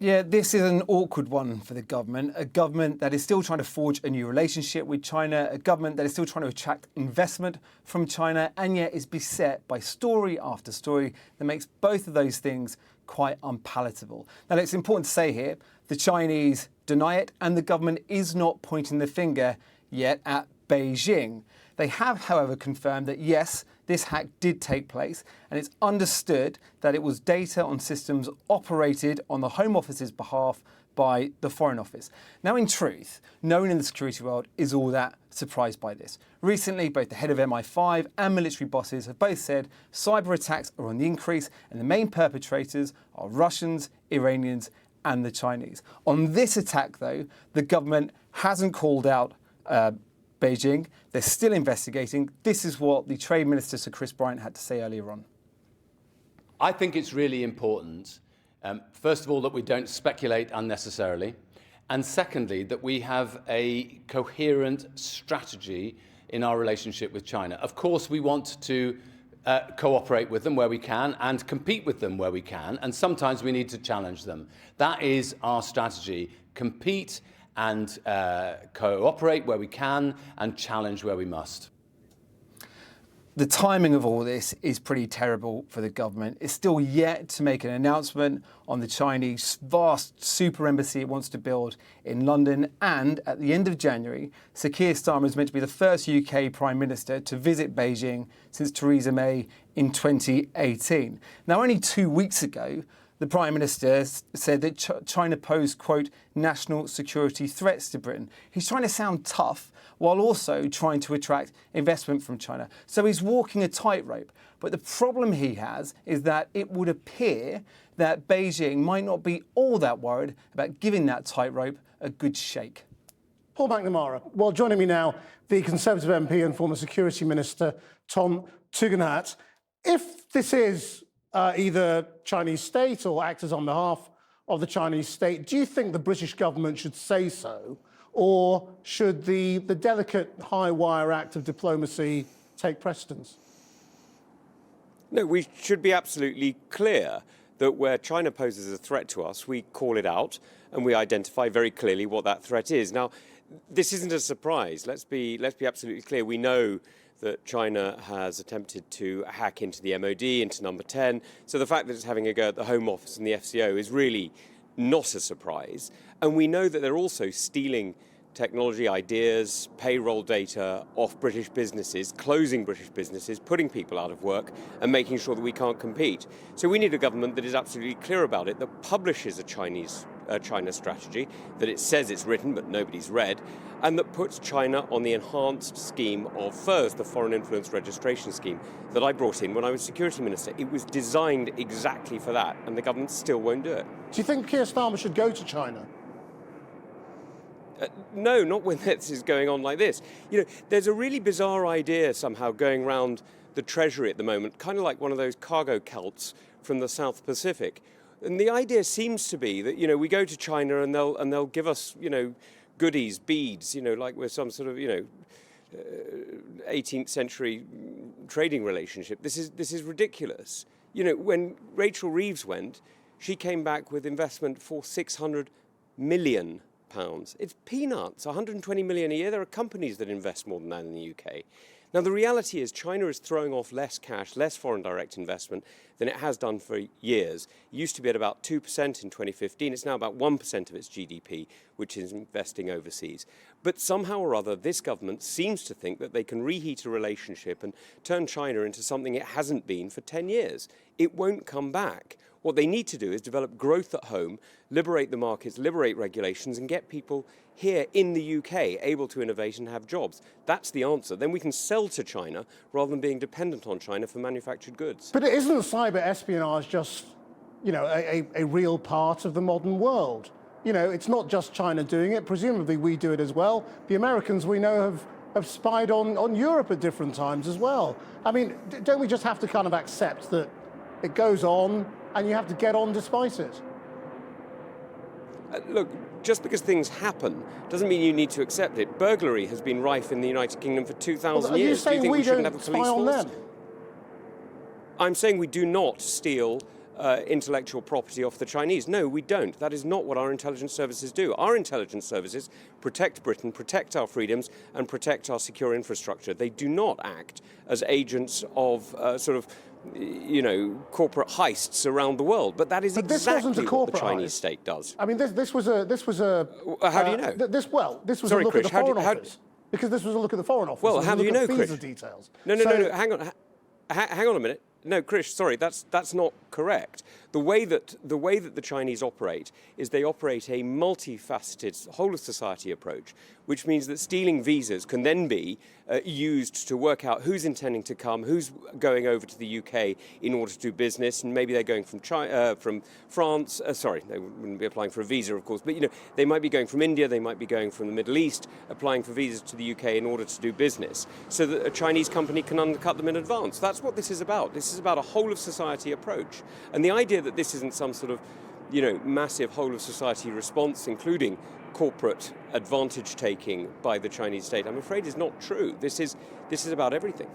Yeah, this is an awkward one for the government, a government that is still trying to forge a new relationship with China, a government that is still trying to attract investment from China, and yet is beset by story after story that makes both of those things quite unpalatable. Now, it's important to say here, the Chinese deny it, and the government is not pointing the finger yet at Beijing. They have, however, confirmed that yes, this hack did take place, and it's understood that it was data on systems operated on the Home Office's behalf by the Foreign Office. Now, in truth, no one in the security world is all that surprised by this. Recently, both the head of MI5 and military bosses have both said cyber attacks are on the increase, and the main perpetrators are Russians, Iranians, and the Chinese. On this attack, though, the government hasn't called out Beijing. They're still investigating. This is what the Trade Minister, Sir Chris Bryant, had to say earlier on. I think it's really important, first of all, that we don't speculate unnecessarily, and secondly, that we have a coherent strategy in our relationship with China. Of course, we want to cooperate with them where we can and compete with them where we can, and sometimes we need to challenge them. That is our strategy: compete and cooperate where we can and challenge where we must. The timing of all this is pretty terrible for the government. It's still yet to make an announcement on the Chinese vast super embassy it wants to build in London. And at the end of January, Sir Keir Starmer is meant to be the first UK Prime Minister to visit Beijing since Theresa May in 2018. Now, only 2 weeks ago, the Prime Minister said that China posed, quote, national security threats to Britain. He's trying to sound tough while also trying to attract investment from China. So he's walking a tightrope. But the problem he has is that it would appear that Beijing might not be all that worried about giving that tightrope a good shake. Paul McNamara. Well, joining me now, the Conservative MP and former Security Minister, Tom Tugendhat. If this is either Chinese state or actors on behalf of the Chinese state, do you think the British government should say so, or should the delicate high-wire act of diplomacy take precedence? No, we should be absolutely clear that where China poses a threat to us, we call it out and we identify very clearly what that threat is. Now, this isn't a surprise. Let's be absolutely clear. We know that China has attempted to hack into the MOD, into Number 10. So the fact that it's having a go at the Home Office and the FCO is really not a surprise. And we know that they're also stealing technology ideas, payroll data off British businesses, closing British businesses, putting people out of work and making sure that we can't compete. So we need a government that is absolutely clear about it, that publishes a China strategy, that it says it's written but nobody's read, and that puts China on the enhanced scheme of FIRS, the Foreign Influence Registration Scheme, that I brought in when I was Security Minister. It was designed exactly for that, and the government still won't do it. Do you think Keir Starmer should go to China? No, not when this is going on like this. You know, there's a really bizarre idea somehow going around the Treasury at the moment, kind of like one of those cargo cults from the South Pacific. And the idea seems to be that, you know, we go to China and they'll give us, you know, goodies, beads, you know, like we're some sort of, you know, 18th century trading relationship. This is ridiculous. You know, when Rachel Reeves went, she came back with investment for £600 million. It's peanuts, 120 million a year. There are companies that invest more than that in the UK. Now, the reality is China is throwing off less cash, less foreign direct investment than it has done for years. It used to be at about 2% in 2015. It's now about 1% of its GDP, which is investing overseas. But somehow or other, this government seems to think that they can reheat a relationship and turn China into something it hasn't been for 10 years. It won't come back. What they need to do is develop growth at home, liberate the markets, liberate regulations, and get people here in the UK able to innovate and have jobs. That's the answer. Then we can sell to China rather than being dependent on China for manufactured goods. But isn't cyber espionage just, you know, a real part of the modern world? You know, it's not just China doing it. Presumably we do it as well. The Americans, we know, have spied on Europe at different times as well. I mean, don't we just have to kind of accept that it goes on and you have to get on despite it? Look, just because things happen doesn't mean you need to accept it. Burglary has been rife in the United Kingdom for 2,000 years. Do you think we shouldn't have a spy police on force? them? I'm saying we do not steal intellectual property off the Chinese. No, we don't. That is not what our intelligence services do. Our intelligence services protect Britain, protect our freedoms, and protect our secure infrastructure. They do not act as agents of corporate heists around the world. But that is exactly what the Chinese state does. I mean, this was a. How do you know? This was Sorry, a look Krish, at the Foreign Office. Because this was a look at the Foreign Office. Well, how do you know, Krish? Details. No, hang on. Hang on a minute. No, Krish, sorry, that's not correct. The way that the Chinese operate is they operate a multifaceted, whole of society approach, which means that stealing visas can then be used to work out who's intending to come, who's going over to the UK in order to do business, and maybe they're going from France. Sorry, they wouldn't be applying for a visa, of course, but they might be going from India, they might be going from the Middle East, applying for visas to the UK in order to do business, so that a Chinese company can undercut them in advance. That's what this is about. This is about a whole of society approach, and the idea that this isn't some sort of massive whole of society response, including corporate advantage taking by the Chinese state, I'm afraid is not true. This is about everything.